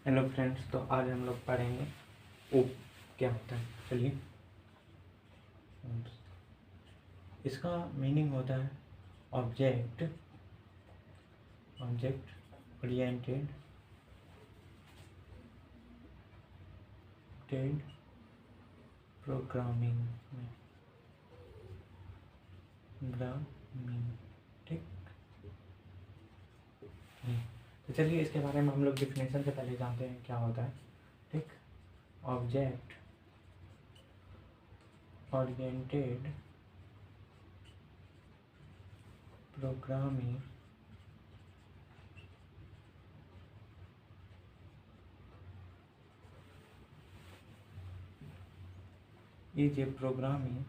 Hello friends, तो आज हम लोग पढ़ेंगे उप क्या होता है। चलिए, इसका मीनिंग होता है ऑब्जेक्ट ओरिएंटेड प्रोग्रामिंग ठीक। तो चलिए, इसके बारे में हम लोग डिफिनेशन से पहले जानते हैं क्या होता है। ठीक, object oriented programming is a programming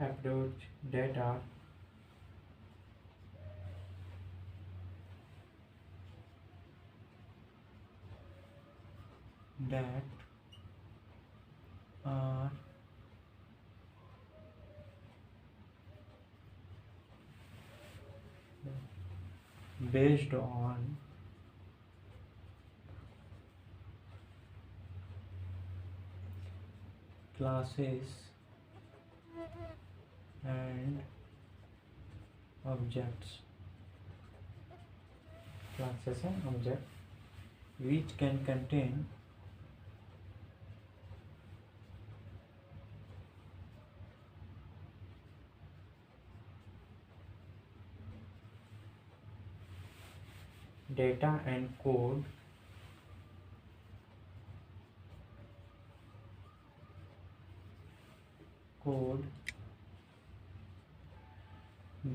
approach that are based on classes and objects which can contain data and code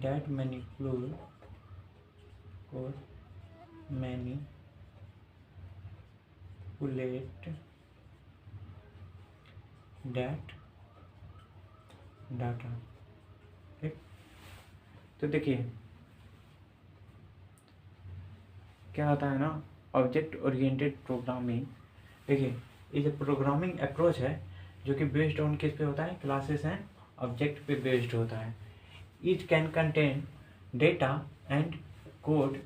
that manipulate that data. ठीक, तो देखिए क्या होता है ना, ऑब्जेक्ट ओरिएंटेड प्रोग्रामिंग। देखिए, ये जो प्रोग्रामिंग अप्रोच है जो कि बेस्ड ऑन किस पे होता है, क्लासेस एंड ऑब्जेक्ट पे बेस्ड होता है। It can contain data and code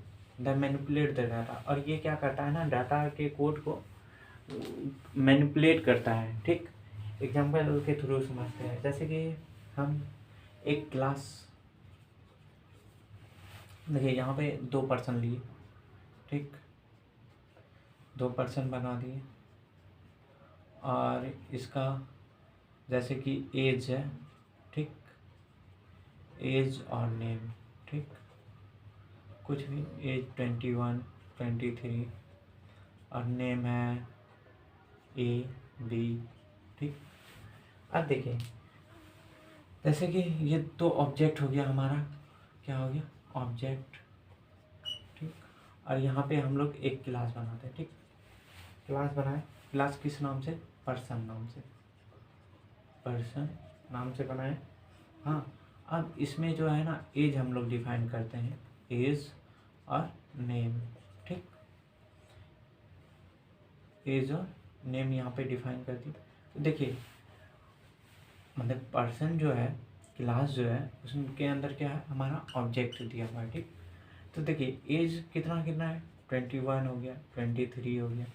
the manipulate the data, और ये क्या करता है ना, डाटा के कोड को मैनिपुलेट करता है। ठीक, एग्जाम्पल के थ्रू समझते हैं। जैसे कि हम एक क्लास, देखिए यहाँ पे 2 पर्सन लिए, ठीक, 2 पर्सन बना दिए, और इसका जैसे कि एज है, ठीक, एज और नेम, ठीक, कुछ भी, एज 21 23 और नेम है ए बी। ठीक, अब देखिए जैसे कि ये 2 ऑब्जेक्ट हो गया हमारा, क्या हो गया, ऑब्जेक्ट। ठीक, और यहाँ पे हम लोग एक क्लास बनाते हैं। ठीक, क्लास बनाए, क्लास किस नाम से, पर्सन नाम से बनाए। हाँ, अब इसमें जो है ना, एज हम लोग डिफाइन करते हैं, एज और नेम। ठीक, एज और नेम यहाँ पे डिफाइन कर दी। तो देखिए मतलब पर्सन जो है, क्लास जो है, उसके अंदर क्या है, हमारा ऑब्जेक्ट दिया हुआ है। ठीक, तो देखिए एज कितना है, 21 हो गया, 23 हो गया।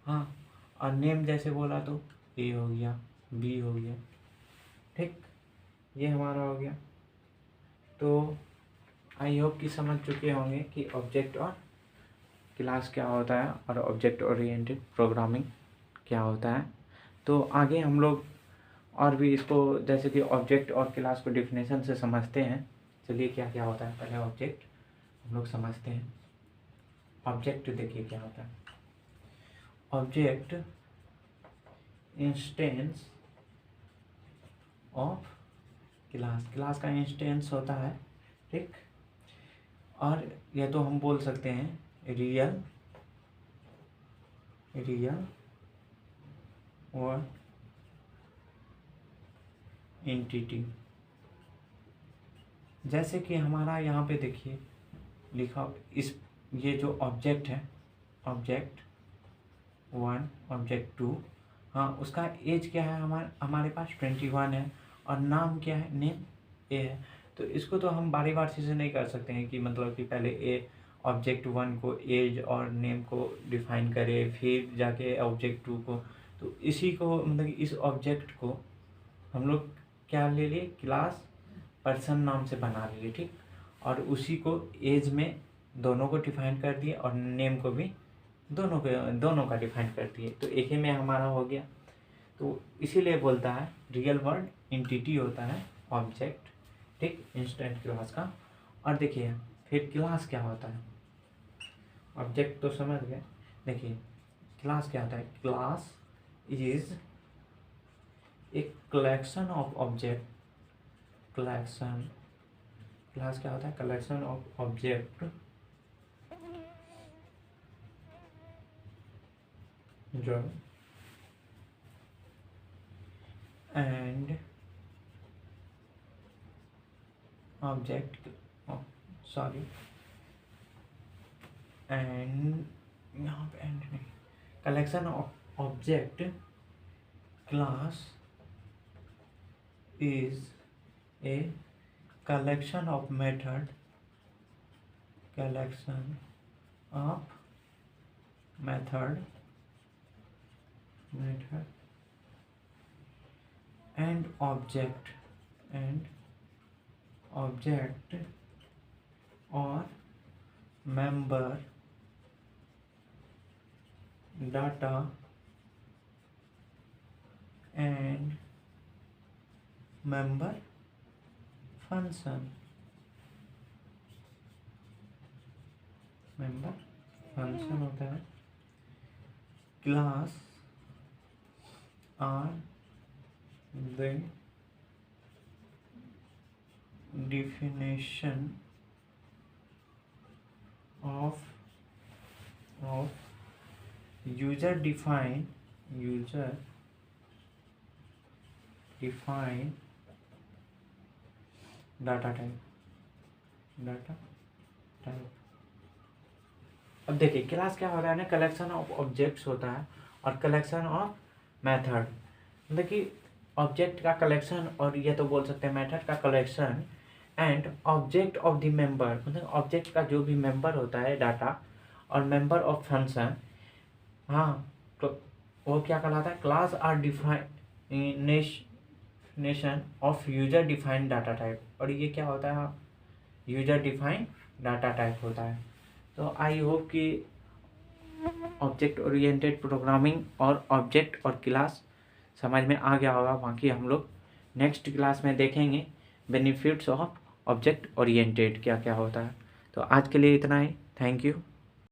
हाँ, और नेम जैसे बोला तो ए हो गया, बी हो गया। ठीक, ये हमारा हो गया। तो आई होप कि समझ चुके होंगे कि ऑब्जेक्ट और क्लास क्या होता है और ऑब्जेक्ट ओरिएंटेड प्रोग्रामिंग क्या होता है। तो आगे हम लोग और भी इसको, जैसे कि ऑब्जेक्ट और क्लास को डिफिनेशन से समझते हैं। चलिए, क्या क्या होता है, पहले ऑब्जेक्ट हम लोग समझते हैं। ऑब्जेक्ट देखिए क्या होता है, ऑब्जेक्ट इंस्टेंस ऑफ क्लास का इंस्टेंस होता है। ठीक, और या तो हम बोल सकते हैं रियल और एंटिटी। जैसे कि हमारा यहाँ पे देखिए लिखा, इस ये जो ऑब्जेक्ट है, ऑब्जेक्ट 1 ऑब्जेक्ट 2, हाँ, उसका एज क्या है, हमारे पास 21 है, और नाम क्या है, नेम ए है। तो इसको तो हम बारी बार से नहीं कर सकते हैं कि मतलब कि पहले ए ऑब्जेक्ट 1 को एज और नेम को डिफाइन करे, फिर जाके ऑब्जेक्ट 2 को। तो इसी को मतलब कि इस ऑब्जेक्ट को हम लोग क्या ले लिए, क्लास पर्सन नाम से बना लिए, ठीक। और उसी को एज में दोनों को डिफाइन कर दिए और नेम को भी दोनों का डिफाइन कर दिए। तो एक ही में हमारा हो गया। तो इसीलिए बोलता है रियल वर्ल्ड एंटिटी होता है ऑब्जेक्ट, ठीक, इंस्टेंट क्लास का। और देखिए फिर क्लास क्या होता है, ऑब्जेक्ट तो समझ गए। देखिए क्लास क्या होता है, class is a collection of object, collection, class क्या होता है, कलेक्शन ऑफ ऑब्जेक्ट जो एंड ऑब्जेक्ट सॉरी एंड, यहाँ पे एंड नहीं, collection of object class is a collection of method, collection of method and object or member data and member function, member function होता है। Class are the definition of user defined data type. अब देखिए class क्या हो रहा है ना, collection of objects होता है और कलेक्शन ऑफ मेथड, मतलब कि ऑब्जेक्ट का कलेक्शन और ये तो बोल सकते हैं मेथड का collection and object of the member, मतलब ऑब्जेक्ट का जो भी मेंबर होता है डाटा और मेंबर ऑफ फंक्शन, हाँ तो वो क्या कहलाता है, class are definition of user defined data type. और ये क्या होता है, यूजर डिफाइंड डाटा टाइप होता है। तो आई होप कि ऑब्जेक्ट ओरिएंटेड प्रोग्रामिंग और ऑब्जेक्ट और क्लास समझ में आ गया होगा। बाकी हम लोग नेक्स्ट क्लास में देखेंगे बेनिफिट्स ऑफ ऑब्जेक्ट ओरिएंटेड क्या क्या होता है। तो आज के लिए इतना ही, थैंक यू।